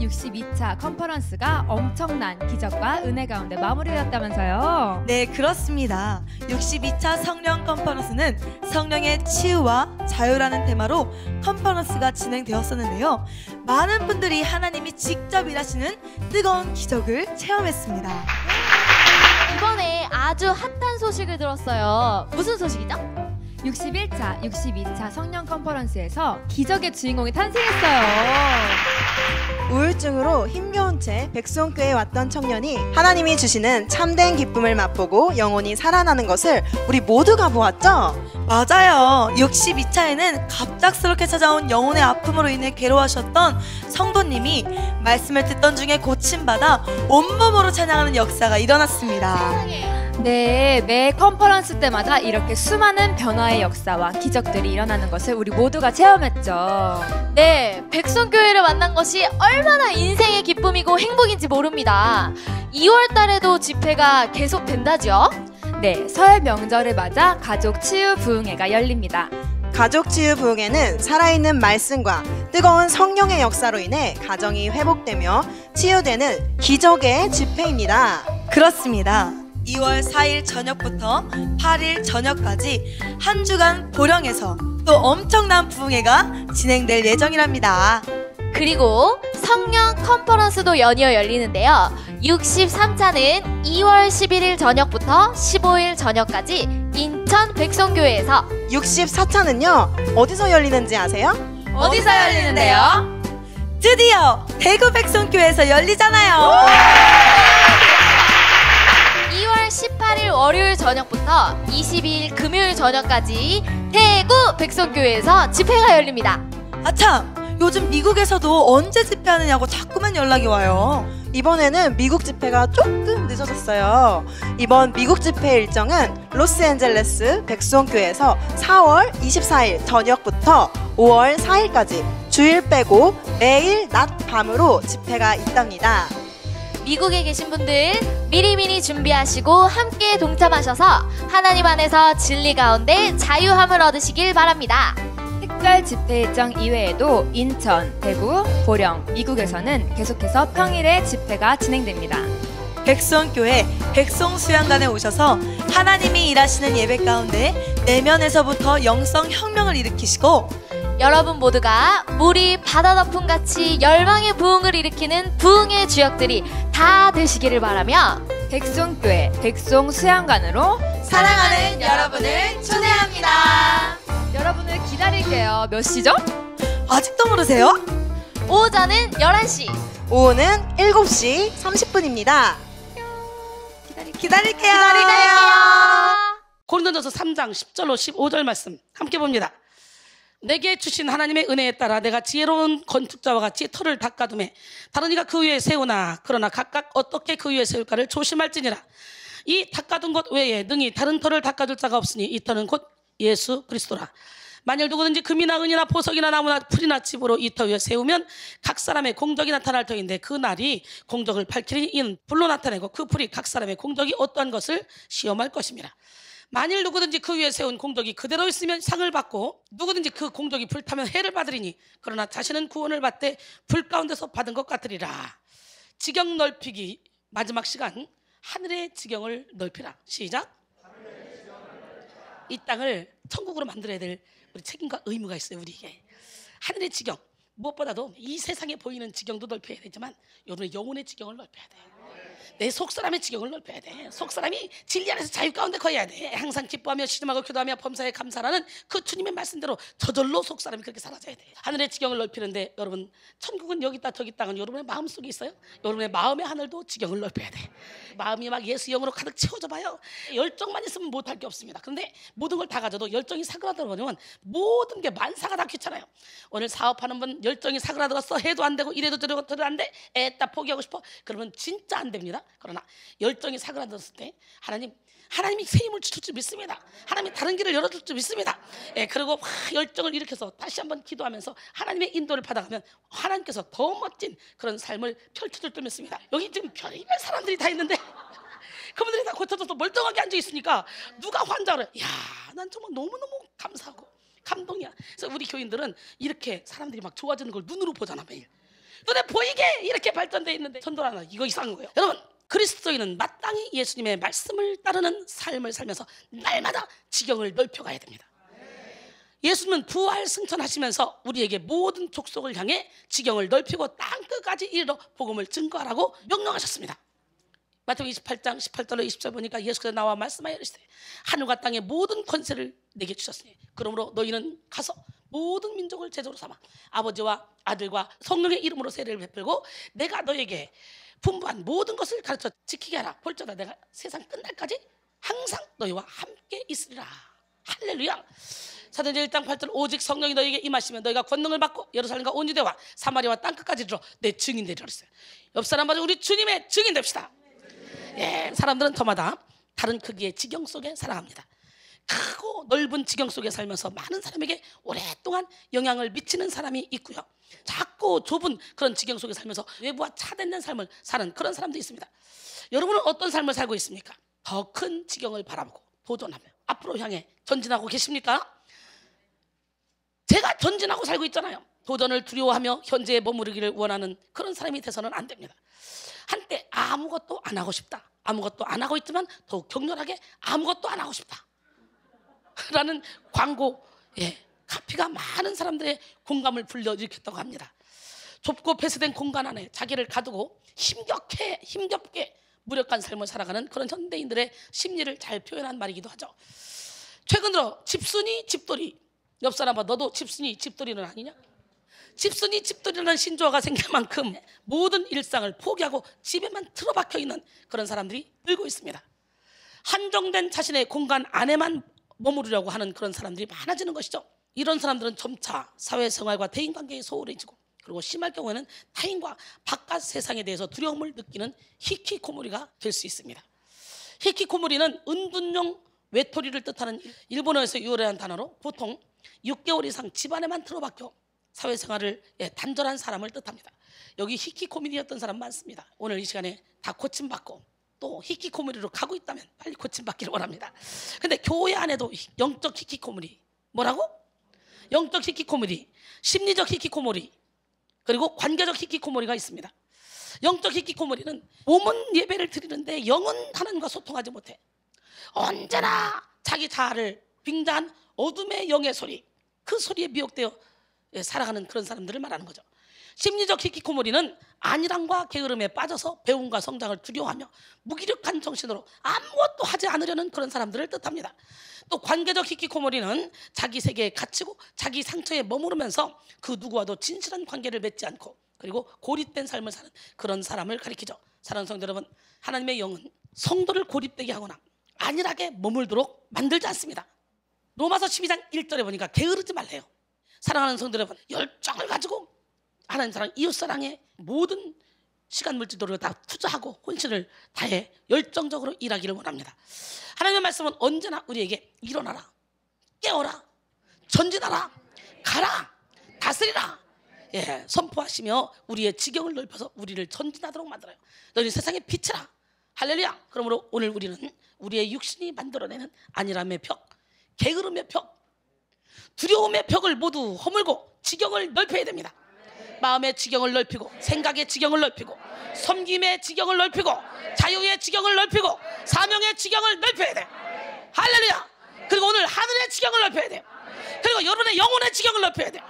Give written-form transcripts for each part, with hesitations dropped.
62차 컨퍼런스가 엄청난 기적과 은혜 가운데 마무리되었다면서요? 네, 그렇습니다. 62차 성령 컨퍼런스는 성령의 치유와 자유라는 테마로 컨퍼런스가 진행되었었는데요. 많은 분들이 하나님이 직접 일하시는 뜨거운 기적을 체험했습니다. 이번에 아주 핫한 소식을 들었어요. 무슨 소식이죠? 61차, 62차 성령 컨퍼런스에서 기적의 주인공이 탄생했어요. 우울증으로 힘겨운 채 백송교에 왔던 청년이 하나님이 주시는 참된 기쁨을 맛보고 영혼이 살아나는 것을 우리 모두가 보았죠? 맞아요. 62차에는 갑작스럽게 찾아온 영혼의 아픔으로 인해 괴로워하셨던 성도님이 말씀을 듣던 중에 고침받아 온몸으로 찬양하는 역사가 일어났습니다. 네, 매 컨퍼런스 때마다 이렇게 수많은 변화의 역사와 기적들이 일어나는 것을 우리 모두가 체험했죠. 네, 백성교회를 만난 것이 얼마나 인생의 기쁨이고 행복인지 모릅니다. 2월 달에도 집회가 계속된다죠? 네, 설 명절을 맞아 가족 치유 부흥회가 열립니다. 가족 치유 부흥회는 살아있는 말씀과 뜨거운 성령의 역사로 인해 가정이 회복되며 치유되는 기적의 집회입니다. 그렇습니다. 2월 4일 저녁부터 8일 저녁까지 한 주간 보령에서 또 엄청난 부흥회가 진행될 예정이랍니다. 그리고 성령 컨퍼런스도 연이어 열리는데요. 63차는 2월 11일 저녁부터 15일 저녁까지 인천 백성교회에서, 64차는요 어디서 열리는지 아세요? 어디서 열리는데요? 드디어 대구 백성교회에서 열리잖아요. 2월 18일 월요일 저녁부터 22일 금요일 저녁까지 대구 백성교회에서 집회가 열립니다. 아참, 요즘 미국에서도 언제 집회하느냐고 자꾸만 연락이 와요. 이번에는 미국 집회가 조금 늦어졌어요. 이번 미국 집회 일정은 로스앤젤레스 백수원교회에서 4월 24일 저녁부터 5월 4일까지 주일 빼고 매일 낮 밤으로 집회가 있답니다. 미국에 계신 분들 미리미리 준비하시고 함께 동참하셔서 하나님 안에서 진리 가운데 자유함을 얻으시길 바랍니다. 특별 집회 일정 이외에도 인천, 대구, 보령, 미국에서는 계속해서 평일에 집회가 진행됩니다. 백수원교회 백송수양관에 오셔서 하나님이 일하시는 예배 가운데 내면에서부터 영성 혁명을 일으키시고 여러분 모두가 물이 바다 덮음같이 열방의 부흥을 일으키는 부흥의 주역들이 다 되시기를 바라며 백송교회 백송수양관으로 사랑하는 여러분을 초대합니다. 여러분을 기다릴게요. 몇 시죠? 아직도 모르세요? 오전은 11시, 오후는 7시 30분입니다. 기다릴게요. 고린도전서 3장 10절로 15절 말씀 함께 봅니다. 내게 주신 하나님의 은혜에 따라 내가 지혜로운 건축자와 같이 터를 닦아두매 다른 이가 그 위에 세우나 그러나 각각 어떻게 그 위에 세울까를 조심할지니라. 이 닦아둔 것 외에 능히 다른 터를 닦아줄 자가 없으니 이 터는 곧 예수 그리스도라. 만일 누구든지 금이나 은이나 보석이나 나무나 풀이나 집으로 이 터 위에 세우면 각 사람의 공덕이 나타날 터인데 그 날이 공덕을 밝히니 이는 불로 나타내고 그 풀이 각 사람의 공덕이 어떠한 것을 시험할 것입니다. 만일 누구든지 그 위에 세운 공덕이 그대로 있으면 상을 받고 누구든지 그 공덕이 불타면 해를 받으리니 그러나 자신은 구원을 받되 불 가운데서 받은 것 같으리라. 지경 넓히기 마지막 시간, 하늘의 지경을 넓히라. 시작. 이 땅을 천국으로 만들어야 될 우리 책임과 의무가 있어요. 우리에게 하늘의 지경, 무엇보다도 이 세상에 보이는 지경도 넓혀야 되지만 여러분의 영혼의 지경을 넓혀야 돼. 내 속사람의 지경을 넓혀야 돼. 속사람이 진리 안에서 자유 가운데 거해야 돼. 항상 기뻐하며 신음하고 기도하며 범사에 감사하는 그 주님의 말씀대로 저절로 속사람이 그렇게 살아져야 돼. 하늘의 지경을 넓히는데 여러분, 천국은 여기 있다 저기 있다는 여러분의 마음속에 있어요. 여러분의 마음의 하늘도 지경을 넓혀야 돼. 마음이 막 예수 영으로 가득 채워져 봐요. 열정만 있으면 못할 게 없습니다. 그런데 모든 걸 다 가져도 열정이 사그라들어버리면 모든 게 만사가 다 귀찮아요. 오늘 사업하는 분 열정이 사그라들었어. 해도 안 되고 이래도 저래도 안 돼. 애따 포기하고 싶어. 그러면 진짜 안 됩니다. 그러나 열정이 사그라들었을 때 하나님이 새 힘을 줄 줄 믿습니다. 하나님이 다른 길을 열어줄 줄 믿습니다. 그리고 열정을 일으켜서 다시 한번 기도하면서 하나님의 인도를 받아가면 하나님께서 더 멋진 그런 삶을 펼쳐줄 줄 믿습니다. 여기 지금 별의별 사람들이 다 있는데 그분들이 다 고쳐져서 멀쩡하게 앉아있으니까 누가 환장을 야, 난 정말 너무너무 감사하고 감동이야. 그래서 우리 교인들은 이렇게 사람들이 막 좋아지는 걸 눈으로 보잖아. 매일 눈에 보이게 이렇게 발전되어 있는데 전도라는 이거 이상한 거예요. 여러분, 그리스도인은 마땅히 예수님의 말씀을 따르는 삶을 살면서 날마다 지경을 넓혀가야 됩니다. 예수님은 부활 승천하시면서 우리에게 모든 족속을 향해 지경을 넓히고 땅끝까지 이르러 복음을 증거하라고 명령하셨습니다. 마태복음 28장 18절로 20절 보니까 예수께서 나와 말씀하여 이르시되 하늘과 땅의 모든 권세를 내게 주셨으니 그러므로 너희는 가서 모든 민족을 제자로 삼아 아버지와 아들과 성령의 이름으로 세례를 베풀고 내가 너에게 분부한 모든 것을 가르쳐 지키게 하라. 볼지어다 내가 세상 끝날까지 항상 너희와 함께 있으리라. 할렐루야. 사도행전 1장 8절 오직 성령이 너희에게 임하시면 너희가 권능을 받고 예루살렘과 온 유대와 사마리아와 땅끝까지 이르러 내 증인 되리라 그랬어요. 옆 사람마저 우리 주님의 증인 됩시다. 예, 사람들은 저마다 다른 크기의 지경 속에 살아갑니다. 크고 넓은 지경 속에 살면서 많은 사람에게 오랫동안 영향을 미치는 사람이 있고요. 작고 좁은 그런 지경 속에 살면서 외부와 차단된 삶을 사는 그런 사람도 있습니다. 여러분은 어떤 삶을 살고 있습니까? 더 큰 지경을 바라보고 도전하며 앞으로 향해 전진하고 계십니까? 제가 전진하고 살고 있잖아요. 도전을 두려워하며 현재에 머무르기를 원하는 그런 사람이 돼서는 안 됩니다. 한때 아무것도 안 하고 싶다. 아무것도 안 하고 있지만 더욱 격렬하게 아무것도 안 하고 싶다 라는 광고, 카피가 많은 사람들의 공감을 불러일으켰다고 합니다. 좁고 폐쇄된 공간 안에 자기를 가두고 힘겹게 무력한 삶을 살아가는 그런 현대인들의 심리를 잘 표현한 말이기도 하죠. 최근 들어 집순이 집돌이, 옆 사람아 너도 집순이 집돌이는 아니냐? 집순이 집돌이라는 신조어가 생길 만큼 모든 일상을 포기하고 집에만 틀어박혀 있는 그런 사람들이 늘고 있습니다. 한정된 자신의 공간 안에만 머무르려고 하는 그런 사람들이 많아지는 것이죠. 이런 사람들은 점차 사회생활과 대인관계에 소홀해지고 그리고 심할 경우에는 타인과 바깥 세상에 대해서 두려움을 느끼는 히키코모리가 될 수 있습니다. 히키코모리는 은둔용 외톨이를 뜻하는 일본어에서 유래한 단어로 보통 6개월 이상 집안에만 틀어박혀 사회생활을 단절한 사람을 뜻합니다. 여기 히키코모리였던 사람 많습니다. 오늘 이 시간에 다 고침받고 또 히키코모리로 가고 있다면 빨리 고침받기를 원합니다. 근데 교회 안에도 영적 히키코모리, 뭐라고? 영적 히키코모리, 심리적 히키코모리, 그리고 관계적 히키코모리가 있습니다. 영적 히키코모리는 몸은 예배를 드리는데 영은 하나님과 소통하지 못해 언제나 자기 자아를 빙자한 어둠의 영의 소리, 그 소리에 미혹되어 살아가는 그런 사람들을 말하는 거죠. 심리적 히키코모리는 안일함과 게으름에 빠져서 배움과 성장을 두려워하며 무기력한 정신으로 아무것도 하지 않으려는 그런 사람들을 뜻합니다. 또 관계적 히키코모리는 자기 세계에 갇히고 자기 상처에 머무르면서 그 누구와도 진실한 관계를 맺지 않고 그리고 고립된 삶을 사는 그런 사람을 가리키죠. 사랑하는 성도 여러분, 하나님의 영은 성도를 고립되게 하거나 안일하게 머물도록 만들지 않습니다. 로마서 12장 1절에 보니까 게으르지 말래요. 사랑하는 성도 여러분, 열정을 가지고 하나님 사랑, 이웃 사랑에 모든 시간 물질도를 다 투자하고 혼신을 다해 열정적으로 일하기를 원합니다. 하나님의 말씀은 언제나 우리에게 일어나라, 깨어라, 전진하라, 가라, 다스리라, 선포하시며 우리의 지경을 넓혀서 우리를 전진하도록 만들어요. 너희 세상의 빛이라. 할렐루야. 그러므로 오늘 우리는 우리의 육신이 만들어내는 안일함의 벽, 게으름의 벽, 두려움의 벽을 모두 허물고 지경을 넓혀야 됩니다. 마음의 지경을 넓히고 생각의 지경을 넓히고 섬김의 지경을 넓히고 자유의 지경을 넓히고 사명의 지경을 넓혀야 돼. 할렐루야. 그리고 오늘 하늘의 지경을 넓혀야 돼. 그리고 여러분의 영혼의 지경을 넓혀야 돼.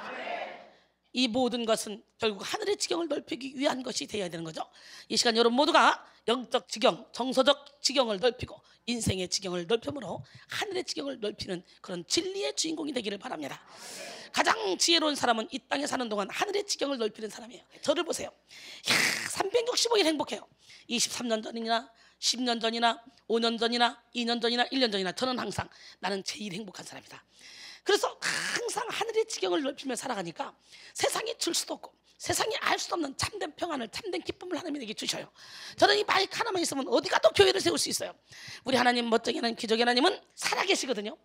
이 모든 것은 결국 하늘의 지경을 넓히기 위한 것이 되어야 되는 거죠. 이 시간 여러분 모두가 영적 지경, 정서적 지경을 넓히고 인생의 지경을 넓힘으로 하늘의 지경을 넓히는 그런 진리의 주인공이 되기를 바랍니다. 가장 지혜로운 사람은 이 땅에 사는 동안 하늘의 지경을 넓히는 사람이에요. 저를 보세요. 365일 행복해요. 23년 전이나 10년 전이나 5년 전이나 2년 전이나 1년 전이나 저는 항상 나는 제일 행복한 사람이다. 그래서 항상 하늘의 지경을 넓히며 살아가니까 세상이 줄 수도 없고 세상이 알 수 없는 참된 평안을, 참된 기쁨을 하나님이 내게 주셔요. 저는 이 마이크 하나만 있으면 어디 가도 교회를 세울 수 있어요. 우리 하나님, 멋쟁이 하나님, 기적의 하나님은 살아계시거든요.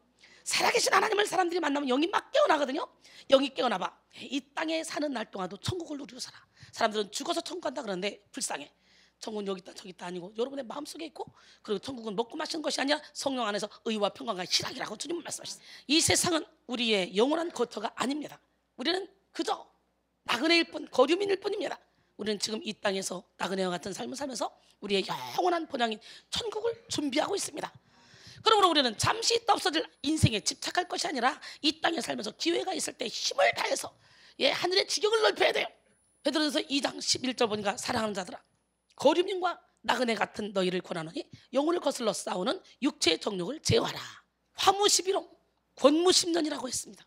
살아계신 하나님을 사람들이 만나면 영이 막 깨어나거든요. 영이 깨어나봐. 이 땅에 사는 날 동안도 천국을 누리고 살아. 사람들은 죽어서 천국 간다 그러는데 불쌍해. 천국은 여기 있다 저기 있다 아니고 여러분의 마음속에 있고, 그리고 천국은 먹고 마시는 것이 아니라 성령 안에서 의와 평강과 희락이라고 주님은 말씀하셨어요. 이 세상은 우리의 영원한 거처가 아닙니다. 우리는 그저 나그네일 뿐, 거류민일 뿐입니다. 우리는 지금 이 땅에서 나그네와 같은 삶을 살면서 우리의 영원한 본향인 천국을 준비하고 있습니다. 그러므로 우리는 잠시 있다 없어질 인생에 집착할 것이 아니라 이 땅에 살면서 기회가 있을 때 힘을 다해서 하늘의 지경을 넓혀야 돼요. 베드로전서 2장 11절 보니까 사랑하는 자들아 거류민과 나그네 같은 너희를 권하노니 영혼을 거슬러 싸우는 육체의 정욕을 제어하라. 화무 11홍 권무 10년이라고 했습니다.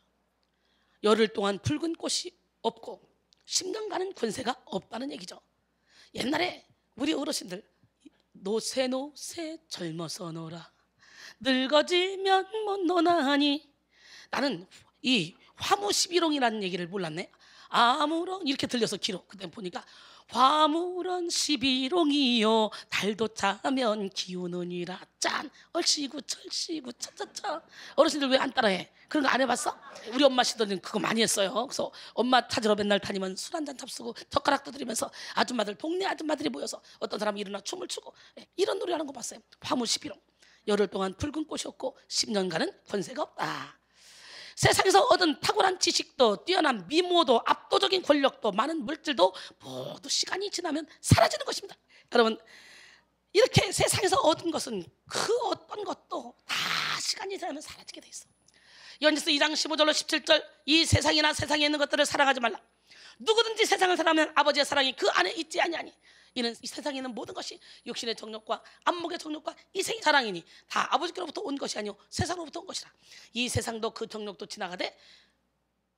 열흘 동안 붉은 꽃이 없고 10년간은 권세가 없다는 얘기죠. 옛날에 우리 어르신들 노세 젊어서 놀아 늙어지면 못 노나니. 나는 이 화무 11홍이라는 얘기를 몰랐네. 아무런 이렇게 들려서 길어. 그때 보니까 화무런 11홍이요 달도 차면 기우느니라. 짠 얼씨구 철씨구 차차차. 어르신들 왜 안 따라해? 그런 거 안 해봤어? 우리 엄마 시절에는 그거 많이 했어요. 그래서 엄마 찾으러 맨날 다니면 술 한잔 잡수고 젓가락 두드리면서 아줌마들 동네 아줌마들이 모여서 어떤 사람이 일어나 춤을 추고 이런 노래 하는 거 봤어요. 화무 11홍. 열흘 동안 붉은 꽃이 없고 10년간은 권세가 없다. 세상에서 얻은 탁월한 지식도 뛰어난 미모도 압도적인 권력도 많은 물질도 모두 시간이 지나면 사라지는 것입니다. 여러분 이렇게 세상에서 얻은 것은 그 어떤 것도 다 시간이 지나면 사라지게 돼 있어. 요한일서 2장 15절로 17절 이 세상이나 세상에 있는 것들을 사랑하지 말라. 누구든지 세상을 사랑하면 아버지의 사랑이 그 안에 있지 아니하니 이는 이 세상에 있는 모든 것이 육신의 정욕과 안목의 정욕과 이생의 사랑이니 다 아버지께로부터 온 것이 아니오 세상으로부터 온 것이라. 이 세상도 그 정욕도 지나가되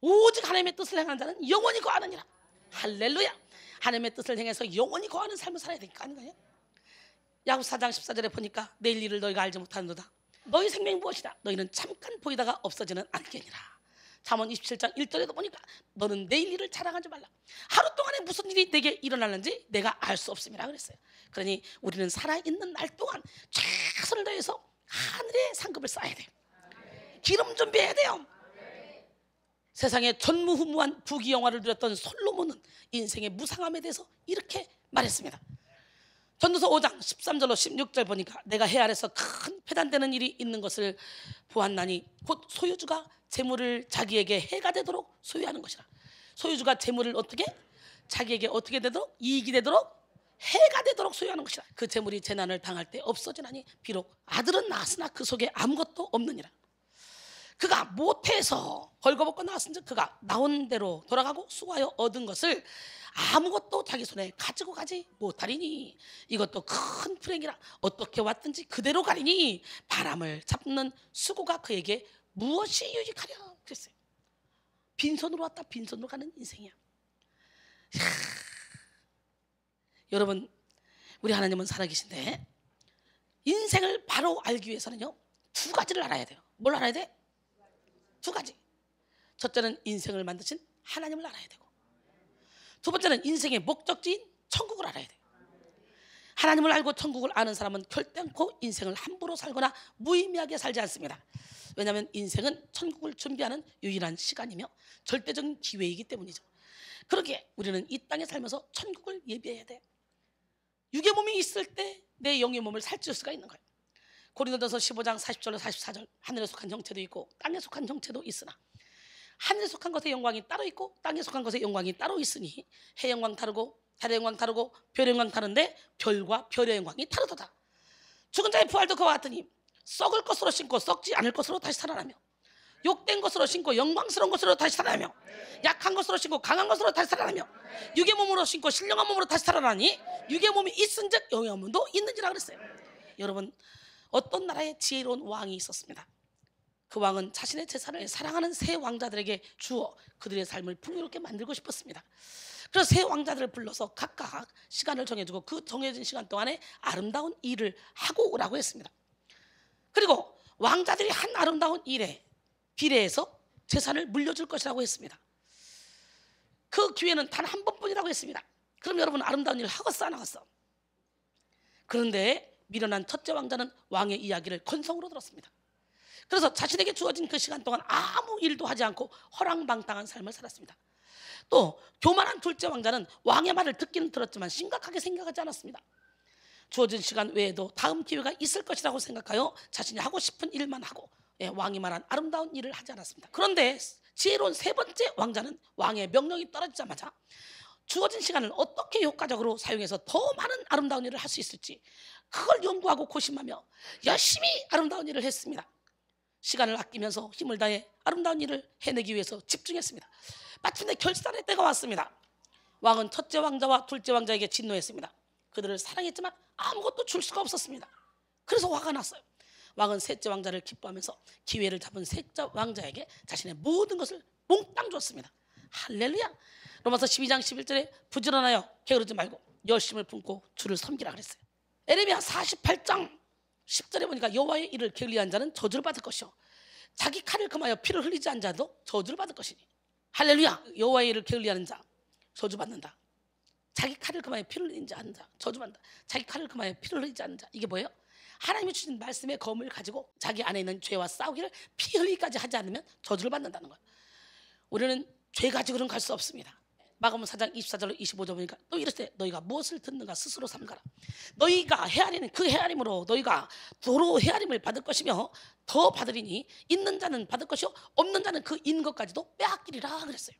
오직 하나님의 뜻을 행하는 자는 영원히 거하느니라. 할렐루야. 하나님의 뜻을 행해서 영원히 거하는 삶을 살아야 되니까 아닌가요? 야고보서 4장 14절에 보니까 내일 일을 너희가 알지 못하는도다. 너희 생명이 무엇이다. 너희는 잠깐 보이다가 없어지는 않겠니라. 잠언 27장 1절에도 보니까 너는 내일 일을 자랑하지 말라. 하루 동안에 무슨 일이 내게 일어나는지 내가 알 수 없음이라 그랬어요. 그러니 우리는 살아있는 날 동안 최선을 다해서 하늘의 상급을 쌓아야 돼요. 기름 준비해야 돼요. 세상에 전무후무한 부귀영화를 누렸던 솔로몬은 인생의 무상함에 대해서 이렇게 말했습니다. 전도서 5장 13절로 16절 보니까 내가 해 아래서 큰 패단되는 일이 있는 것을 보았나니 곧 소유주가 재물을 자기에게 해가 되도록 소유하는 것이라. 소유주가 재물을 어떻게? 자기에게 어떻게 되도록? 이익이 되도록? 해가 되도록 소유하는 것이라. 그 재물이 재난을 당할 때 없어지나니 비록 아들은 낳았으나 그 속에 아무것도 없느니라. 그가 모태에서 벌거벗고 나왔은즉 그가 나온 대로 돌아가고 수고하여 얻은 것을 아무것도 자기 손에 가지고 가지 못하리니 이것도 큰 불행이라. 어떻게 왔든지 그대로 가리니 바람을 잡는 수고가 그에게 무엇이 유익하랴 그랬어요. 빈손으로 왔다 빈손으로 가는 인생이야. 여러분 우리 하나님은 살아계신데 인생을 바로 알기 위해서는요 두 가지를 알아야 돼요. 뭘 알아야 돼? 두 가지. 첫째는 인생을 만드신 하나님을 알아야 되고 두 번째는 인생의 목적지인 천국을 알아야 돼요. 하나님을 알고 천국을 아는 사람은 결단코 인생을 함부로 살거나 무의미하게 살지 않습니다. 왜냐하면 인생은 천국을 준비하는 유일한 시간이며 절대적인 기회이기 때문이죠. 그러기에 우리는 이 땅에 살면서 천국을 예비해야 돼. 육의 몸이 있을 때 내 영의 몸을 살찌울 수가 있는 거예요. 고린도전서 15장 40절로 44절 하늘에 속한 형체도 있고 땅에 속한 형체도 있으나 하늘에 속한 것의 영광이 따로 있고 땅에 속한 것의 영광이 따로 있으니 해 영광 다르고 달의 영광 다르고 별의 영광 다른데 별과 별의 영광이 다르도다. 죽은 자의 부활도 그와 같으니 썩을 것으로 신고 썩지 않을 것으로 다시 살아나며 욕된 것으로 신고 영광스러운 것으로 다시 살아나며 약한 것으로 신고 강한 것으로 다시 살아나며 육의 몸으로 신고 신령한 몸으로 다시 살아나니 육의 몸이 있은즉 영의 몸도 있는지라 그랬어요. 여러분 어떤 나라에 지혜로운 왕이 있었습니다. 그 왕은 자신의 재산을 사랑하는 세 왕자들에게 주어 그들의 삶을 풍요롭게 만들고 싶었습니다. 그래서 세 왕자들을 불러서 각각 시간을 정해주고 그 정해진 시간 동안에 아름다운 일을 하고 오라고 했습니다. 그리고 왕자들이 한 아름다운 일에 비례해서 재산을 물려줄 것이라고 했습니다. 그 기회는 단 한 번뿐이라고 했습니다. 그럼 여러분 아름다운 일을 하겠어 안 하겠어? 그런데 미련한 첫째 왕자는 왕의 이야기를 건성으로 들었습니다. 그래서 자신에게 주어진 그 시간 동안 아무 일도 하지 않고 허랑방탕한 삶을 살았습니다. 또 교만한 둘째 왕자는 왕의 말을 듣기는 들었지만 심각하게 생각하지 않았습니다. 주어진 시간 외에도 다음 기회가 있을 것이라고 생각하여 자신이 하고 싶은 일만 하고 왕이 말한 아름다운 일을 하지 않았습니다. 그런데 지혜로운 세 번째 왕자는 왕의 명령이 떨어지자마자 주어진 시간을 어떻게 효과적으로 사용해서 더 많은 아름다운 일을 할 수 있을지 그걸 연구하고 고심하며 열심히 아름다운 일을 했습니다. 시간을 아끼면서 힘을 다해 아름다운 일을 해내기 위해서 집중했습니다. 마침내 결산의 때가 왔습니다. 왕은 첫째 왕자와 둘째 왕자에게 진노했습니다. 그들을 사랑했지만 아무것도 줄 수가 없었습니다. 그래서 화가 났어요. 왕은 셋째 왕자를 기뻐하면서 기회를 잡은 셋째 왕자에게 자신의 모든 것을 몽땅 줬습니다. 할렐루야. 로마서 12장 11절에 부지런하여 게으르지 말고 열심을 품고 주를 섬기라 그랬어요. 에레미야 48장 10절에 보니까 여호와의 일을 게을리한 자는 저주를 받을 것이요 자기 칼을 금하여 피를 흘리지 않은 자도 저주를 받을 것이니. 할렐루야. 여호와의 일을 게을리하는 자 저주받는다. 자기 칼을 금하여 피를 흘리지 않는 자 저주받는다. 자기 칼을 금하여 피를 흘리지 않는 자. 이게 뭐예요? 하나님이 주신 말씀의 검을 가지고 자기 안에 있는 죄와 싸우기를 피 흘리기까지 하지 않으면 저주를 받는다는 거예요. 우리는 죄 가지고는 갈 수 없습니다. 마가복음 4장 24절로 25절 보니까 또 이랬을 때 너희가 무엇을 듣는가 스스로 삼가라. 너희가 헤아리는 그 헤아림으로 너희가 도로 헤아림을 받을 것이며 더 받으리니 있는 자는 받을 것이요 없는 자는 그 있는 것까지도 빼앗기리라 그랬어요.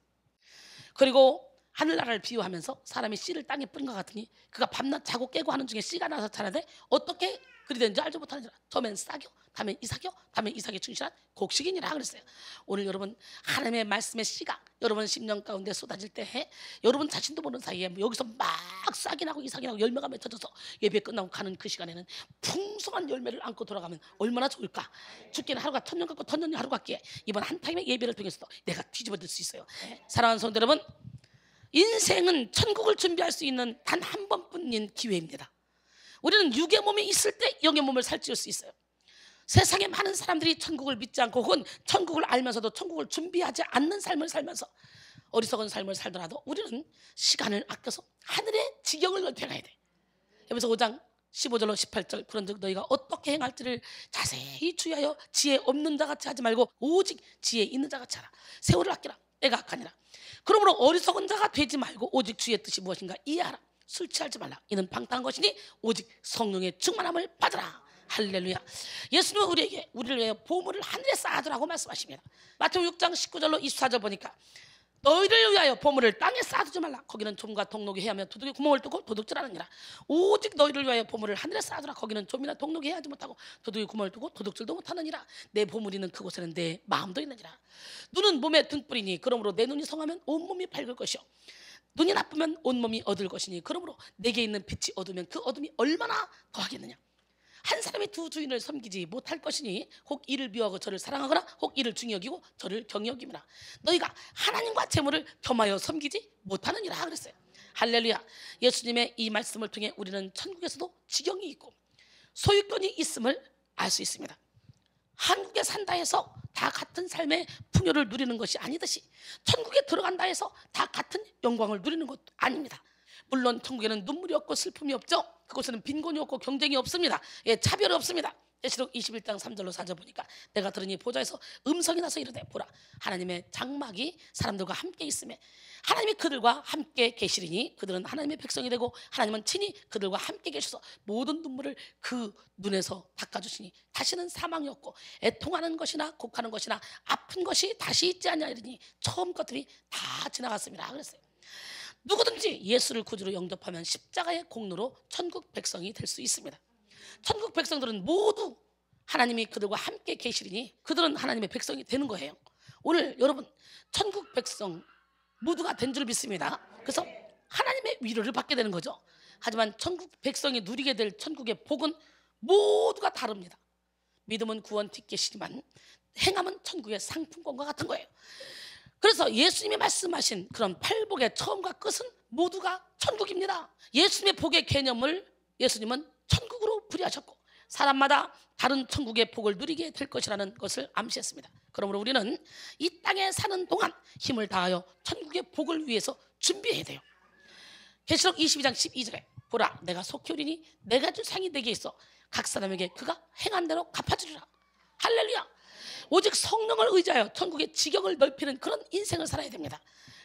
그리고 하늘나라를 비유하면서 사람이 씨를 땅에 뿌린 것 같으니 그가 밤낮 자고 깨고 하는 중에 씨가 나서 자라되 어떻게 그리 되는지 알지 못하는지라. 처음엔 싹이요 다음엔 이삭이요 다음엔 이삭이 충실한 곡식이니라 그랬어요. 오늘 여러분 하나님의 말씀의 씨가 여러분 심령 가운데 쏟아질 때 여러분 자신도 모르는 사이에 여기서 막 싹이 나고 이삭이 나고 열매가 맺혀져서 예배 끝나고 가는 그 시간에는 풍성한 열매를 안고 돌아가면 얼마나 좋을까. 죽기는 하루가 천년 같고 천년이 하루 같기에 이번 한 타임의 예배를 통해서도 내가 뒤집어질 수 있어요. 사랑하는 성도 여러분, 인생은 천국을 준비할 수 있는 단 한 번뿐인 기회입니다. 우리는 육의 몸이 있을 때 영의 몸을 살찌울 수 있어요. 세상에 많은 사람들이 천국을 믿지 않고 혹은 천국을 알면서도 천국을 준비하지 않는 삶을 살면서 어리석은 삶을 살더라도 우리는 시간을 아껴서 하늘의 지경을 넓혀가야 돼. 에베소 5장 15절로 18절 그런즉 너희가 어떻게 행할지를 자세히 주의하여 지혜 없는 자 같이 하지 말고 오직 지혜 있는 자 같이 하라. 세월을 아끼라. 때가 악하니라. 그러므로 어리석은 자가 되지 말고 오직 주의 뜻이 무엇인가 이해하라. 술 취하지 말라. 이는 방탕한 것이니 오직 성령의 충만함을 받으라. 할렐루야. 예수님은 우리를 위해 보물을 하늘에 쌓아두라고 말씀하십니다. 마태복음 6장 19절로 24절 보니까 너희를 위하여 보물을 땅에 쌓아두지 말라. 거기는 좀과 동록이 해하며 도둑이 구멍을 뚫고 도둑질하느니라. 오직 너희를 위하여 보물을 하늘에 쌓아두라. 거기는 좀이나 동록이 해하지 못하고 도둑이 구멍을 뚫고 도둑질도 못하느니라. 내 보물이 있는 그곳에는 내 마음도 있느니라. 눈은 몸의 등불이니 그러므로 내 눈이 성하면 온몸이 밝을 것이요 눈이 나쁘면 온몸이 어두울 것이니 그러므로 내게 있는 빛이 어두우면 그 어둠이 얼마나 더하겠느냐. 한 사람이 두 주인을 섬기지 못할 것이니 혹 이를 미워하고 저를 사랑하거나 혹 이를 중히 여기고 저를 경히 여기므라. 너희가 하나님과 재물을 겸하여 섬기지 못하느니라 그랬어요. 할렐루야. 예수님의 이 말씀을 통해 우리는 천국에서도 지경이 있고 소유권이 있음을 알 수 있습니다. 한국에 산다 해서 다 같은 삶의 풍요를 누리는 것이 아니듯이 천국에 들어간다 해서 다 같은 영광을 누리는 것도 아닙니다. 물론 천국에는 눈물이 없고 슬픔이 없죠. 그곳에는 빈곤이 없고 경쟁이 없습니다. 차별이 없습니다. 계시록 21장 3절로 4절 보니까 내가 들으니 보좌에서 음성이 나서 이르되 보라 하나님의 장막이 사람들과 함께 있음에 하나님이 그들과 함께 계시리니 그들은 하나님의 백성이 되고 하나님은 친히 그들과 함께 계셔서 모든 눈물을 그 눈에서 닦아주시니 다시는 사망이 없고 애통하는 것이나 곡하는 것이나 아픈 것이 다시 있지 아니하리니 처음 것들이 다 지나갔습니다 그랬어요. 누구든지 예수를 구주로 영접하면 십자가의 공로로 천국 백성이 될 수 있습니다. 천국 백성들은 모두 하나님이 그들과 함께 계시리니 그들은 하나님의 백성이 되는 거예요. 오늘 여러분 천국 백성 모두가 된 줄 믿습니다. 그래서 하나님의 위로를 받게 되는 거죠. 하지만 천국 백성이 누리게 될 천국의 복은 모두가 다릅니다. 믿음은 구원 티켓이지만 행함은 천국의 상품권과 같은 거예요. 그래서 예수님이 말씀하신 그런 팔복의 처음과 끝은 모두가 천국입니다. 예수님의 복의 개념을 예수님은 천국으로 풀이하셨고 사람마다 다른 천국의 복을 누리게 될 것이라는 것을 암시했습니다. 그러므로 우리는 이 땅에 사는 동안 힘을 다하여 천국의 복을 위해서 준비해야 돼요. 계시록 22장 12절에 보라 내가 속히 오리니 내가 줄 상이 내게 있어 각 사람에게 그가 행한 대로 갚아주리라. 할렐루야. 오직 성령을 의지하여 천국의 지경을 넓히는 그런 인생을 살아야 됩니다.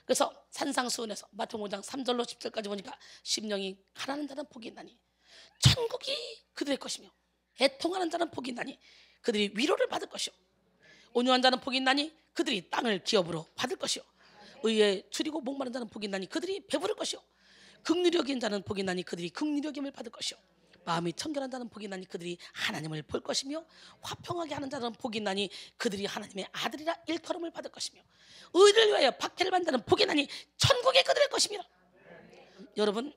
그래서 산상수훈에서 마태복음 5장 3절로 10절까지 보니까 심령이 가난한 자는 복이 있나니 천국이 그들의 것이며 애통하는 자는 복이 있나니 그들이 위로를 받을 것이요 온유한 자는 복이 있나니 그들이 땅을 기업으로 받을 것이요 의에 줄이고 목마른 자는 복이 있나니 그들이 배부를 것이요 긍휼히 여긴 자는 복이 있나니 그들이 긍휼히 여김을 받을 것이요 마음이 청결한 자는 복이 있나니 그들이 하나님을 볼 것이며 화평하게 하는 자는 복이 있나니 그들이 하나님의 아들이라 일컬음을 받을 것이며 의를 위하여 박해를 받는 자는 복이 있나니 천국이 그들의 것이며. 여러분,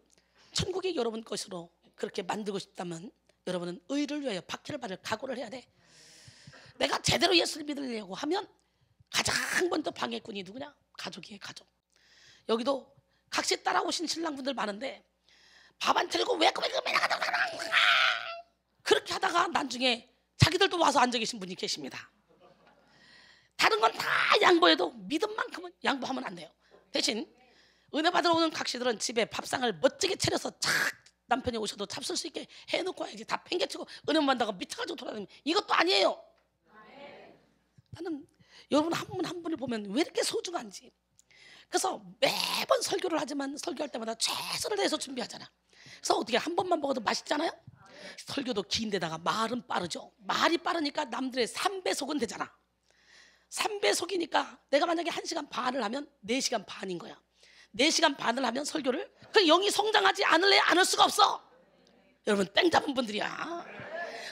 천국이 여러분 것으로 그렇게 만들고 싶다면 여러분은 의를 위하여 박해를 받을 각오를 해야 돼. 내가 제대로 예수를 믿으려고 하면 가장 먼저 방해꾼이 누구냐? 가족이에요. 가족. 여기도 각시 따라오신 신랑분들 많은데 밥 안 차리고 왜 그렇게 하다가 나중에 자기들도 와서 앉아 계신 분이 계십니다. 다른 건 다 양보해도 믿음만큼은 양보하면 안 돼요. 대신 은혜 받으러 오는 각시들은 집에 밥상을 멋지게 차려서 착 남편이 오셔도 잡술 수 있게 해놓고 와야지. 다 팽개치고 은혜만 받다가 미쳐가지고 돌아다니면 이것도 아니에요. 나는 여러분 한 분 한 분을 보면 왜 이렇게 소중한지. 그래서 매번 설교를 하지만 설교할 때마다 최선을 다해서 준비하잖아. 그래서 어떻게 한 번만 먹어도 맛있잖아요. 설교도 긴데다가 말은 빠르죠. 말이 빠르니까 남들의 3배속은 되잖아. 3배속이니까 내가 만약에 1시간 반을 하면 4시간 반인 거야. 4시간 반을 하면 설교를 그 영이 성장하지 않을래 안 할 수가 없어. 여러분 땡 잡은 분들이야.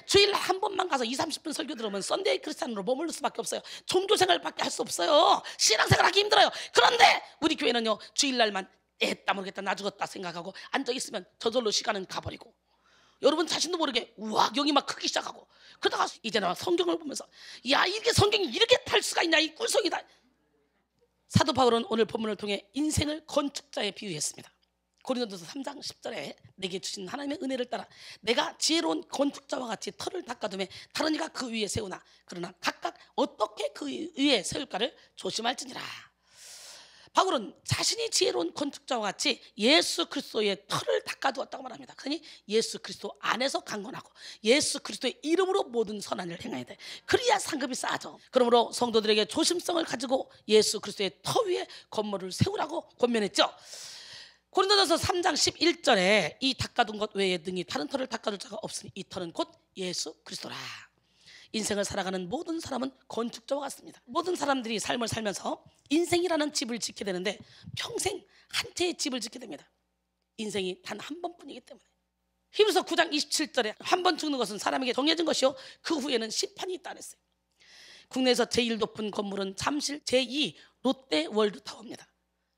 주일날 한 번만 가서 20-30분 설교 들으면 썬데이 크리스찬으로 머무를 수밖에 없어요. 종교생활밖에 할 수 없어요. 신앙생활 하기 힘들어요. 그런데 우리 교회는요 주일날만 에따 모르겠다 나 죽었다 생각하고 앉아있으면 저절로 시간은 가버리고 여러분 자신도 모르게 우와 영이 막 크기 시작하고 그러다가 이제는 성경을 보면서 야 이게 성경이 이렇게 탈 수가 있냐 이 꿀성이다. 사도 바울은 오늘 본문을 통해 인생을 건축자에 비유했습니다. 고린도서 3장 10절에 내게 주신 하나님의 은혜를 따라 내가 지혜로운 건축자와 같이 터를 닦아두매 다른 이가 그 위에 세우나 그러나 각각 어떻게 그 위에 세울까를 조심할지니라. 바울은 자신이 지혜로운 건축자와 같이 예수 그리스도의 터를 닦아두었다고 말합니다. 그러니 예수 그리스도 안에서 강건하고 예수 그리스도의 이름으로 모든 선한 일을 행해야 돼. 그래야 상급이 쌓아져. 그러므로 성도들에게 조심성을 가지고 예수 그리스도의 터 위에 건물을 세우라고 권면했죠. 고린도전서 3장 11절에 이 닦아둔 것 외에 등이 다른 터를 닦아둘 자가 없으니 이 터는 곧 예수 그리스도라. 인생을 살아가는 모든 사람은 건축자와 같습니다. 모든 사람들이 삶을 살면서 인생이라는 집을 짓게 되는데 평생 한 채의 집을 짓게 됩니다. 인생이 단 한 번뿐이기 때문에. 히브리서 9장 27절에 한 번 죽는 것은 사람에게 정해진 것이요 그 후에는 심판이 있다 그랬어요. 국내에서 제일 높은 건물은 잠실 제2 롯데월드타워입니다.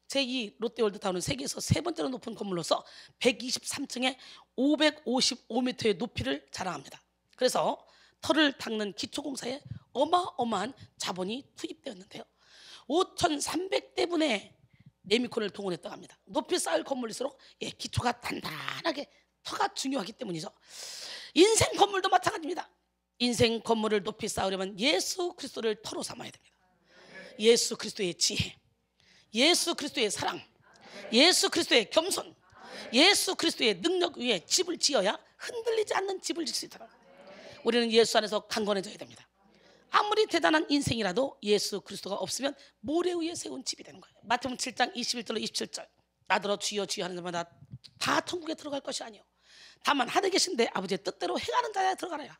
제2 롯데월드타워는 세계에서 세 번째로 높은 건물로서 123층에 555m의 높이를 자랑합니다. 그래서 터를 닦는 기초공사에 어마어마한 자본이 투입되었는데요. 5,300대분의 네미콘을 동원했다고 합니다. 높이 쌓을 건물일수록 기초가 단단하게 터가 중요하기 때문이죠. 인생 건물도 마찬가지입니다. 인생 건물을 높이 쌓으려면 예수 그리스도를 터로 삼아야 됩니다. 예수 그리스도의 지혜, 예수 그리스도의 사랑, 예수 그리스도의 겸손, 예수 그리스도의 능력 위에 집을 지어야 흔들리지 않는 집을 질 수 있다. 우리는 예수 안에서 강건해져야 됩니다. 아무리 대단한 인생이라도 예수 그리스도가 없으면 모래 위에 세운 집이 되는 거예요. 마태복음 7장 21절로 27절 나더러 주여 주여 하는 자마다 다 천국에 들어갈 것이 아니요 다만 하늘에 계신 내 아버지의 뜻대로 행하는 자야 들어가라.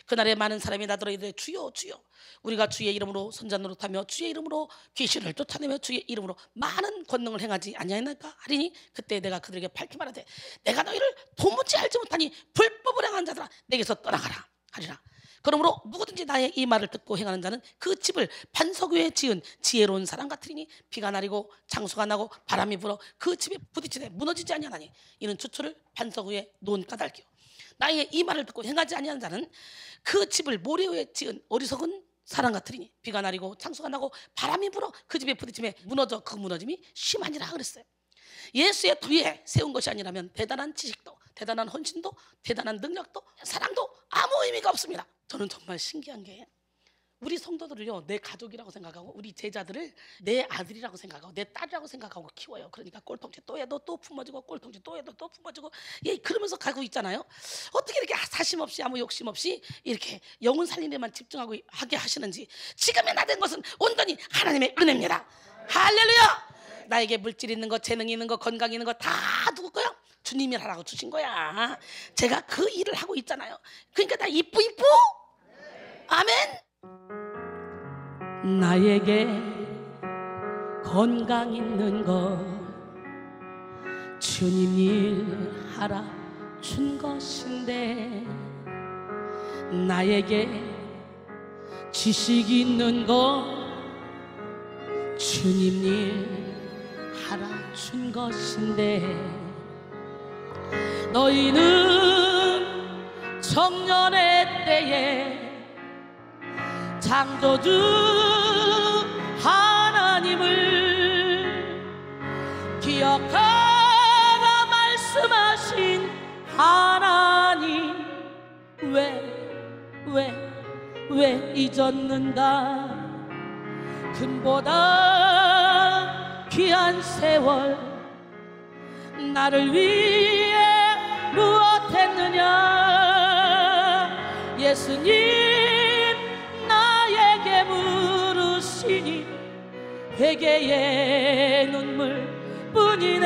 그날에 많은 사람이 나더러 이르되 주여 주여 우리가 주의 이름으로 선자노릇하며 주의 이름으로 귀신을 쫓아내며 주의 이름으로 많은 권능을 행하지 아니하였나이까 하리니 그때 내가 그들에게 밝히 말하되 내가 너희를 도무지 알지 못하니 불법을 행하는 자들아 내게서 떠나가라 하리라. 그러므로 누구든지 나의 이 말을 듣고 행하는 자는 그 집을 반석 위에 지은 지혜로운 사람 같으리니 비가 내리고 장수가 나고 바람이 불어 그 집에 부딪히되 무너지지 아니하나니 이는 주초를 반석 위에 놓은 까닭이요 나의 이 말을 듣고 행하지 아니하는 자는 그 집을 모래 위에 지은 어리석은 사람 같으리니 비가 내리고 장수가 나고 바람이 불어 그 집에 부딪히며 무너져 그 무너짐이 심하니라 그랬어요. 예수의 터 위에 세운 것이 아니라면 대단한 지식도 대단한 헌신도 대단한 능력도 사랑도 아무 의미가 없습니다. 저는 정말 신기한 게 우리 성도들을요 내 가족이라고 생각하고 우리 제자들을 내 아들이라고 생각하고 내 딸이라고 생각하고 키워요. 그러니까 꼴통지 또 해도 또 품어지고 꼴통지 또 해도 또 품어지고 그러면서 가고 있잖아요. 어떻게 이렇게 사심 없이 아무 욕심 없이 이렇게 영혼 살림에만 집중하고 하게 하시는지. 지금의 나 된 것은 온전히 하나님의 은혜입니다. 할렐루야. 나에게 물질 있는 거 재능 있는 거 건강 있는 거 다 누구 거야? 주님이 하라고 주신 거야. 제가 그 일을 하고 있잖아요. 그러니까 나 이쁘 아멘. 나에게 건강 있는 것 주님 일 하라 준 것인데 나에게 지식 있는 것 주님 일 하라 준 것인데 너희는 청년의 때에 창조주 하나님을 기억하라 말씀하신 하나님 왜 잊었는가 금보다 귀한 세월 나를 위해 무엇했느냐 예수님 나에게 물으시니 회개의 눈물뿐이네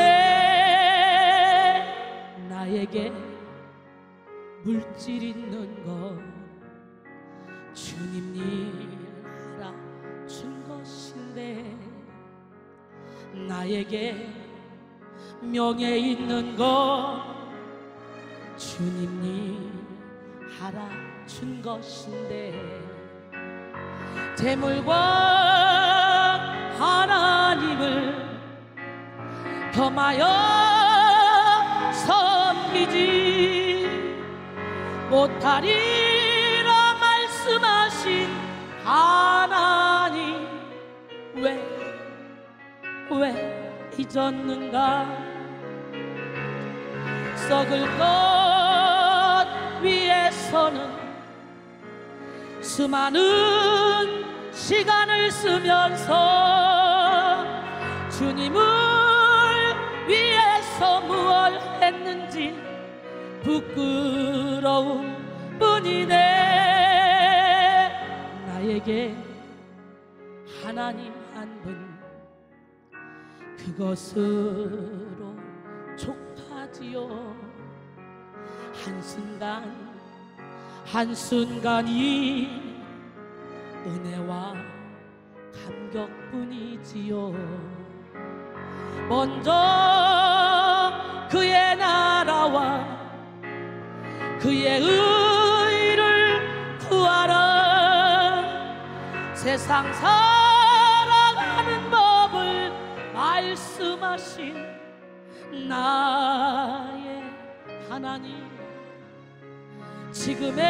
나에게 물질 있는 것 주님 일 하라 준 것인데 나에게 명예 있는 것 주님 일 하라 준 것인데 재물과 하나님을 겸하여 섬기지 못하리라 말씀하신 하나님 왜 잊었는가 썩을 것 위해서는 수많은 시간을 쓰면서 주님을 위해서 무얼 했는지 부끄러움 뿐이네 나에게 하나님 한 분 그것으로 족하지요 한순간이 은혜와 감격뿐이지요 먼저 그의 나라와 그의 의를 구하라 세상 살아가는 법을 말씀하신 나의 하나님 지금의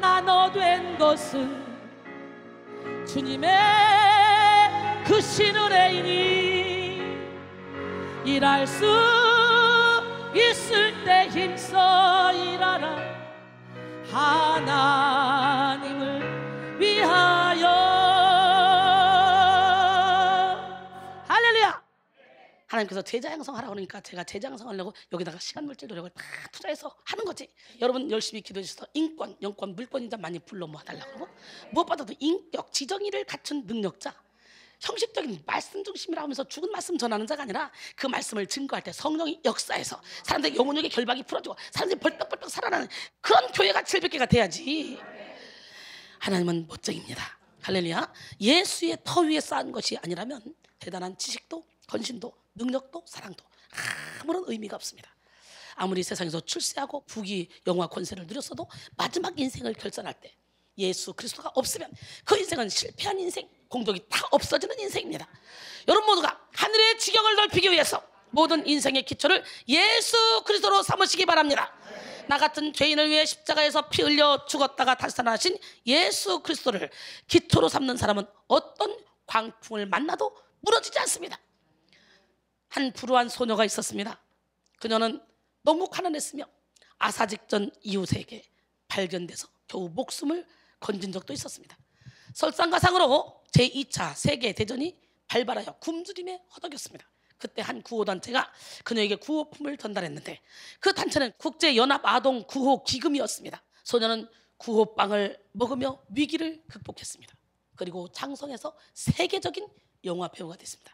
나눠된 것은 주님의 크신 은혜이니 일할 수 있을 때 힘써 일하라 하나님을 위하여 할렐루야 하나님께서 제자 양성하라고 그러니까 제가 제자 양성하려고 여기다가 시간 물질 노력을 다 투자해서 하는 거지 여러분 열심히 기도해 주셔서 인권, 영권, 물권인자 많이 불러 모아달라고 그러고 무엇보다도 인격, 지정의를 갖춘 능력자 형식적인 말씀 중심이라 하면서 죽은 말씀 전하는 자가 아니라 그 말씀을 증거할 때 성령이 역사해서 사람들의 영혼력의 결박이 풀어지고 사람들이 벌떡벌떡 살아나는 그런 교회가 700개가 돼야지 하나님은 멋쟁입니다 할렐루야 예수의 터 위에 쌓은 것이 아니라면 대단한 지식도 건신도 능력도 사랑도 아무런 의미가 없습니다 아무리 세상에서 출세하고 부귀 영화 권세를 누렸어도 마지막 인생을 결산할 때 예수 그리스도가 없으면 그 인생은 실패한 인생 공덕이 다 없어지는 인생입니다 여러분 모두가 하늘의 지경을 넓히기 위해서 모든 인생의 기초를 예수 그리스도로 삼으시기 바랍니다 나 같은 죄인을 위해 십자가에서 피 흘려 죽었다가 다시 살아나신 예수 그리스도를 기초로 삼는 사람은 어떤 광풍을 만나도 무너지지 않습니다 한 불우한 소녀가 있었습니다 그녀는 너무 가난했으며 아사직전 이웃에게 발견돼서 겨우 목숨을 건진 적도 있었습니다 설상가상으로 제2차 세계대전이 발발하여 굶주림에 허덕였습니다 그때 한 구호단체가 그녀에게 구호품을 전달했는데 그 단체는 국제연합아동구호기금이었습니다 소녀는 구호빵을 먹으며 위기를 극복했습니다 그리고 장성해서 세계적인 영화배우가 됐습니다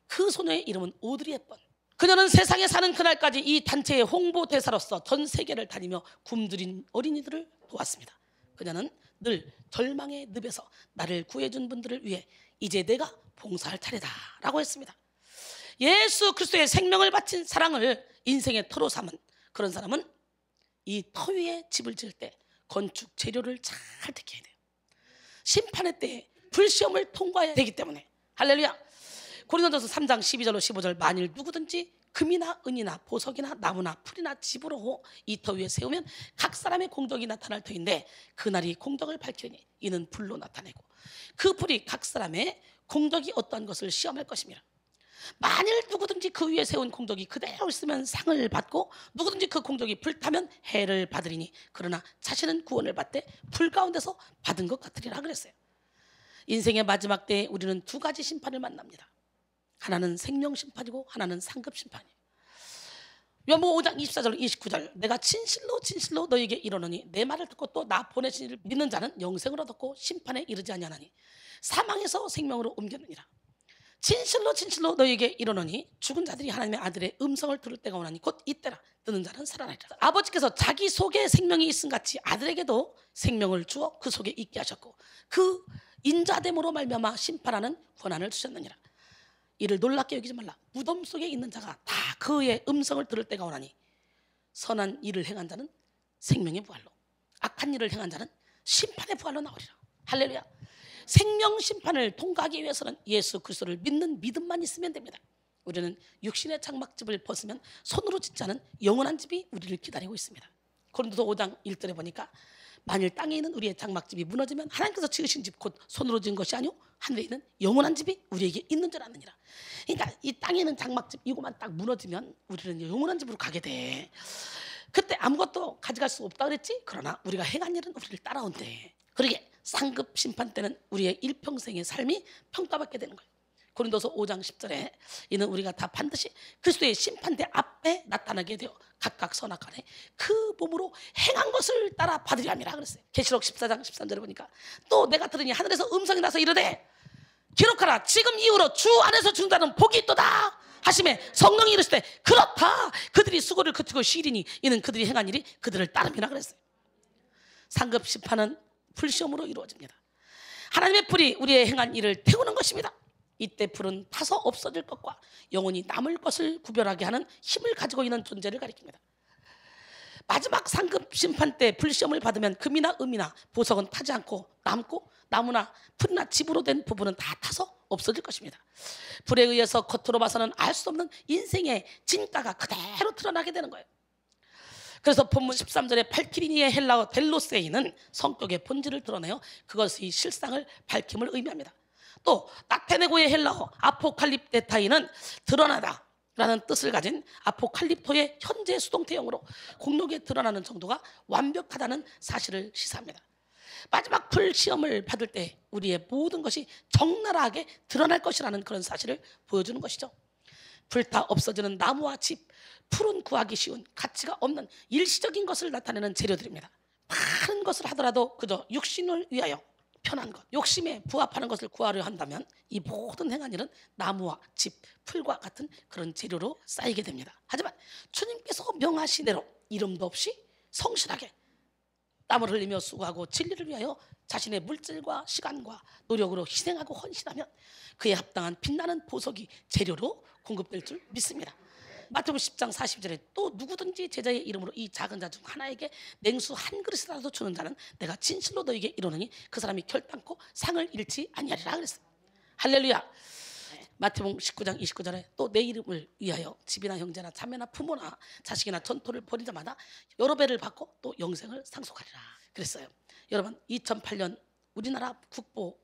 그 소녀의 이름은 오드리 헵번 그녀는 세상에 사는 그날까지 이 단체의 홍보대사로서 전 세계를 다니며 굶주린 어린이들을 도왔습니다 그녀는 늘 절망의 늪에서 나를 구해준 분들을 위해 이제 내가 봉사할 차례다 라고 했습니다. 예수 그리스도의 생명을 바친 사랑을 인생의 터로 삼은 그런 사람은 이 터 위에 집을 지을 때 건축 재료를 잘 택해야 돼요. 심판의 때에 불시험을 통과해야 되기 때문에. 할렐루야. 고린도전서 3장 12절로 15절 만일 누구든지 금이나 은이나 보석이나 나무나 풀이나 집으로 이 터 위에 세우면 각 사람의 공덕이 나타날 터인데 그날이 공덕을 밝히니 이는 불로 나타내고 그 불이 각 사람의 공덕이 어떠한 것을 시험할 것입니다. 만일 누구든지 그 위에 세운 공덕이 그대로 있으면 상을 받고 누구든지 그 공덕이 불타면 해를 받으리니 그러나 자신은 구원을 받되 불 가운데서 받은 것 같으리라 그랬어요. 인생의 마지막 때에 우리는 두 가지 심판을 만납니다. 하나는 생명 심판이고 하나는 상급 심판이에요. 요한복음 5장 24절 29절 내가 진실로 진실로 너에게 이르노니 내 말을 듣고 또 나 보내신 이를 믿는 자는 영생을 얻었고 심판에 이르지 아니하나니 사망에서 생명으로 옮겼느니라. 진실로 진실로 너에게 이르노니 죽은 자들이 하나님의 아들의 음성을 들을 때가 오나니 곧 이때라. 듣는 자는 살아나리라. 아버지께서 자기 속에 생명이 있음 같이 아들에게도 생명을 주어 그 속에 있게 하셨고 그 인자됨으로 말미암아 심판하는 권한을 주셨느니라. 이를 놀랍게 여기지 말라. 무덤 속에 있는 자가 다 그의 음성을 들을 때가 오나니 선한 일을 행한 자는 생명의 부활로 악한 일을 행한 자는 심판의 부활로 나오리라. 할렐루야. 생명 심판을 통과하기 위해서는 예수 그리스도를 믿는 믿음만 있으면 됩니다. 우리는 육신의 장막집을 벗으면 손으로 짓지 않은 영원한 집이 우리를 기다리고 있습니다. 고린도서 5장 1절에 보니까 만일 땅에 있는 우리의 장막집이 무너지면 하나님께서 지으신 집 곧 손으로 지은 것이 아니오 하늘에 있는 영원한 집이 우리에게 있는 줄 아느니라. 그러니까 이 땅에 있는 장막집 이거만 딱 무너지면 우리는 영원한 집으로 가게 돼. 그때 아무것도 가져갈 수 없다 그랬지? 그러나 우리가 행한 일은 우리를 따라온대. 그러게 상급 심판 때는 우리의 일평생의 삶이 평가받게 되는 거예요. 고린도서 5장 10절에 이는 우리가 다 반드시 그리스도의 심판대 앞에 나타나게 되어 각각 선악간에 그 몸으로 행한 것을 따라 받으려 함이라 그랬어요. 계시록 14장 13절에 보니까 또 내가 들으니 하늘에서 음성이 나서 이르되 기록하라. 지금 이후로 주 안에서 준다는 복이 있도다 하심에 성령이 이르시되 그렇다. 그들이 수고를 그치고 쉬리니 이는 그들이 행한 일이 그들을 따름이라 그랬어요. 상급 심판은 불시험으로 이루어집니다. 하나님의 불이 우리의 행한 일을 태우는 것입니다. 이때 불은 타서 없어질 것과 영원히 남을 것을 구별하게 하는 힘을 가지고 있는 존재를 가리킵니다. 마지막 상급 심판 때 불시험을 받으면 금이나 은이나 보석은 타지 않고 남고 나무나 풀이나 집으로 된 부분은 다 타서 없어질 것입니다. 불에 의해서 겉으로 봐서는 알 수 없는 인생의 진가가 그대로 드러나게 되는 거예요. 그래서 본문 13절에 팔키리니의 헬라어 델로세이는 성격의 본질을 드러내어 그것의 실상을 밝힘을 의미합니다. 또 나테네고의 헬라어 아포칼립데타이는 드러나다 라는 뜻을 가진 아포칼립토의 현재 수동태형으로 공력에 드러나는 정도가 완벽하다는 사실을 시사합니다. 마지막 불시험을 받을 때 우리의 모든 것이 적나라하게 드러날 것이라는 그런 사실을 보여주는 것이죠. 불타 없어지는 나무와 집, 풀은 구하기 쉬운 가치가 없는 일시적인 것을 나타내는 재료들입니다. 많은 것을 하더라도 그저 육신을 위하여 편한 것, 욕심에 부합하는 것을 구하려 한다면 이 모든 행한 일은 나무와 집, 풀과 같은 그런 재료로 쌓이게 됩니다. 하지만 주님께서 명하신 대로 이름도 없이 성실하게 땀을 흘리며 수고하고 진리를 위하여 자신의 물질과 시간과 노력으로 희생하고 헌신하면 그에 합당한 빛나는 보석이 재료로 공급될 줄 믿습니다. 마태복음 10장 40절에 또 누구든지 제자의 이름으로 이 작은 자 중 하나에게 냉수 한 그릇이라도 주는 자는 내가 진실로 너에게 이르노니 그 사람이 결단코 상을 잃지 아니하리라 그랬어요. 할렐루야. 마태복음 19장 29절에 또 내 이름을 위하여 집이나 형제나 자매나 부모나 자식이나 전토를 벌인 자마다 여러 배를 받고 또 영생을 상속하리라 그랬어요. 여러분 2008년 우리나라 국보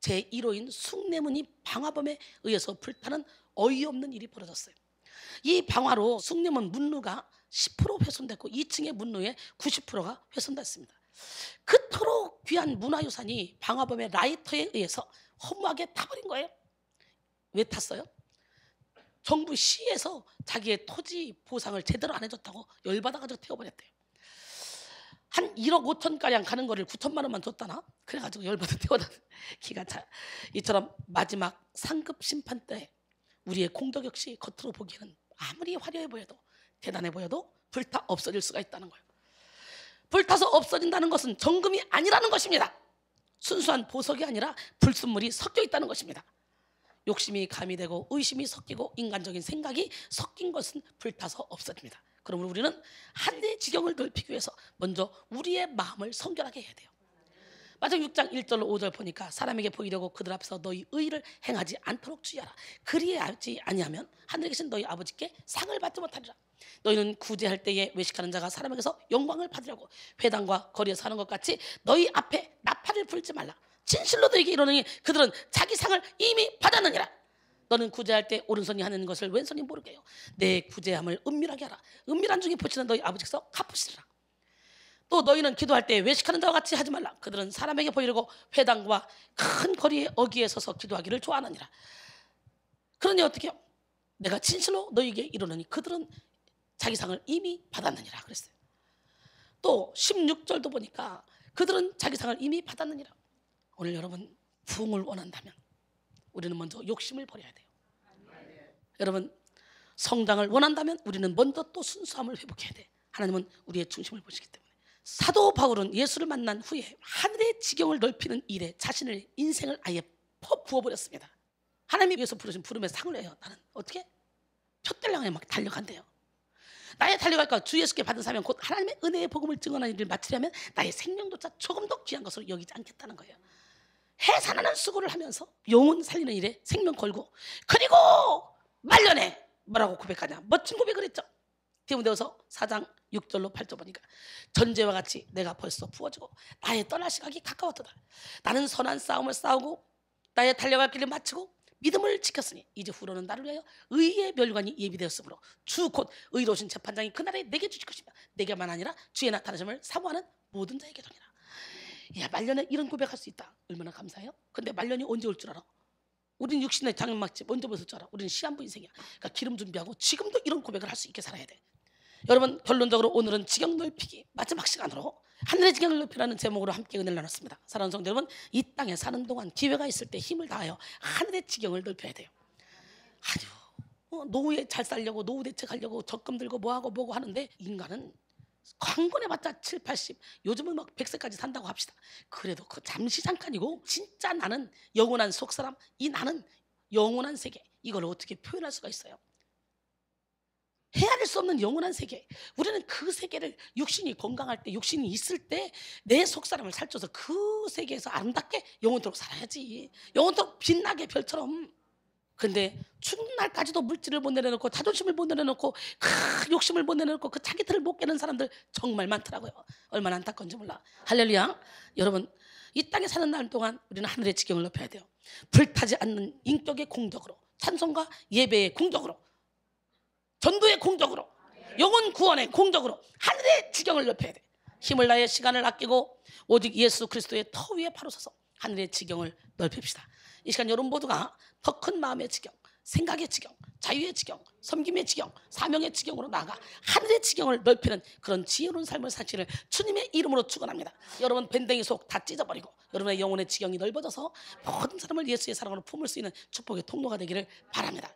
제1호인 숭례문이 방화범에 의해서 불타는 어이없는 일이 벌어졌어요. 이 방화로 숭례문 문루가 10% 훼손됐고 2층의 문루의 90%가 훼손됐습니다. 그토록 귀한 문화유산이 방화범의 라이터에 의해서 허무하게 타버린 거예요. 왜 탔어요? 정부 시에서 자기의 토지 보상을 제대로 안 해줬다고 열받아가지고 태워버렸대요. 한 1억 5천가량 가는 거를 9천만 원만 줬다나? 그래가지고 열받아 태워다 기가 차. 이처럼 마지막 상급 심판 때 우리의 공덕 역시 겉으로 보기에는 아무리 화려해 보여도 대단해 보여도 불타 없어질 수가 있다는 거예요. 불타서 없어진다는 것은 정금이 아니라는 것입니다. 순수한 보석이 아니라 불순물이 섞여 있다는 것입니다. 욕심이 가미되고 의심이 섞이고 인간적인 생각이 섞인 것은 불타서 없어집니다. 그러므로 우리는 하늘의 지경을 넓히기 위해서 먼저 우리의 마음을 성결하게 해야 돼요. 마태복음 6장 1절로 5절 보니까 사람에게 보이려고 그들 앞에서 너희 의를 행하지 않도록 주의하라. 그리하지 아니하면 하늘에 계신 너희 아버지께 상을 받지 못하리라. 너희는 구제할 때에 외식하는 자가 사람에게서 영광을 받으려고 회당과 거리에서 하는 것 같이 너희 앞에 나팔을 불지 말라. 진실로 너희에게 이르노니 그들은 자기 상을 이미 받았느니라. 너는 구제할 때 오른손이 하는 것을 왼손이 모르게 해요. 내 구제함을 은밀하게 하라. 은밀한 중에 보시는 너희 아버지께서 갚으시리라. 또 너희는 기도할 때 외식하는 자와 같이 하지 말라. 그들은 사람에게 보이려고 회당과 큰 거리에 어귀에 서서 기도하기를 좋아하느니라. 그러니 어떻게 해요? 내가 진실로 너희에게 이르노니 그들은 자기 상을 이미 받았느니라 그랬어요. 또 16절도 보니까 그들은 자기 상을 이미 받았느니라. 오늘 여러분 부흥을 원한다면 우리는 먼저 욕심을 버려야 돼요. 여러분 성장을 원한다면 우리는 먼저 또 순수함을 회복해야 돼. 하나님은 우리의 중심을 보시기 때문에. 사도 바울은 예수를 만난 후에 하늘의 지경을 넓히는 일에 자신의 인생을 아예 부어버렸습니다. 하나님이 위해서 부르신 부름에 상을 해요. 나는 어떻게? 표대를 향해 막 달려간대요. 나의 달려갈 것 주 예수께 받은 사명 곧 하나님의 은혜의 복음을 증언하는 일을 마치려면 나의 생명조차 조금 더 귀한 것으로 여기지 않겠다는 거예요. 해산하는 수고를 하면서 영혼 살리는 일에 생명 걸고 그리고 말년에 뭐라고 고백하냐? 멋진 고백을 했죠. 디모데후서 4장 6절로 8절 보니까 전제와 같이 내가 벌써 부어지고 나의 떠날 시각이 가까웠도다. 나는 선한 싸움을 싸우고 나의 달려갈 길을 마치고 믿음을 지켰으니 이제 후로는 나를 위하여 의의 멸관이 예비되었으므로 주 곧 의로우신 재판장이 그날에 내게 주실 것이며 내게만 아니라 주의 나타나심을 사모하는 모든 자에게 전이라. 야, 말년에 이런 고백할 수 있다. 얼마나 감사해요? 근데 말년이 언제 올 줄 알아? 우리는 60대 장막집 언제 벗을 줄 알아? 우리는 시한부 인생이야. 그러니까 기름 준비하고 지금도 이런 고백을 할 수 있게 살아야 돼. 여러분 결론적으로 오늘은 지경 넓히기 마지막 시간으로 하늘의 지경을 넓히라는 제목으로 함께 은혜를 나눴습니다. 사랑하는 성도 여러분, 이 땅에 사는 동안 기회가 있을 때 힘을 다하여 하늘의 지경을 넓혀야 돼요. 아주 노후에 잘 살려고 노후 대책하려고 적금 들고 뭐하고 뭐고 하는데 인간은 광건해봤자 7, 80 요즘은 막 100세까지 산다고 합시다. 그래도 그 잠시 잠깐이고 진짜 나는 영원한 속사람, 이 나는 영원한 세계, 이걸 어떻게 표현할 수가 있어요? 헤아릴 수 없는 영원한 세계. 우리는 그 세계를 육신이 건강할 때 육신이 있을 때 내 속사람을 살쪄서 그 세계에서 아름답게 영원토록 살아야지. 영원토록 빛나게 별처럼. 근데 죽는 날까지도 물질을 못 내려놓고 자존심을 못 내려놓고 욕심을 못 내려놓고 그 자기 틀을 못 깨는 사람들 정말 많더라고요. 얼마나 안타까운지 몰라. 할렐루야. 여러분 이 땅에 사는 날 동안 우리는 하늘의 지경을 높여야 돼요. 불타지 않는 인격의 공덕으로, 찬송과 예배의 공덕으로, 전도의 공덕으로, 영혼 구원의 공덕으로 하늘의 지경을 높여야 돼. 힘을 다해 시간을 아끼고 오직 예수 그리스도의 터 위에 바로 서서 하늘의 지경을 넓힙시다. 이 시간 여러분 모두가 더 큰 마음의 지경, 생각의 지경, 자유의 지경, 섬김의 지경, 사명의 지경으로 나아가 하늘의 지경을 넓히는 그런 지혜로운 삶을 사시기를 주님의 이름으로 축원합니다. 여러분 밴댕이 속 다 찢어버리고 여러분의 영혼의 지경이 넓어져서 모든 사람을 예수의 사랑으로 품을 수 있는 축복의 통로가 되기를 바랍니다.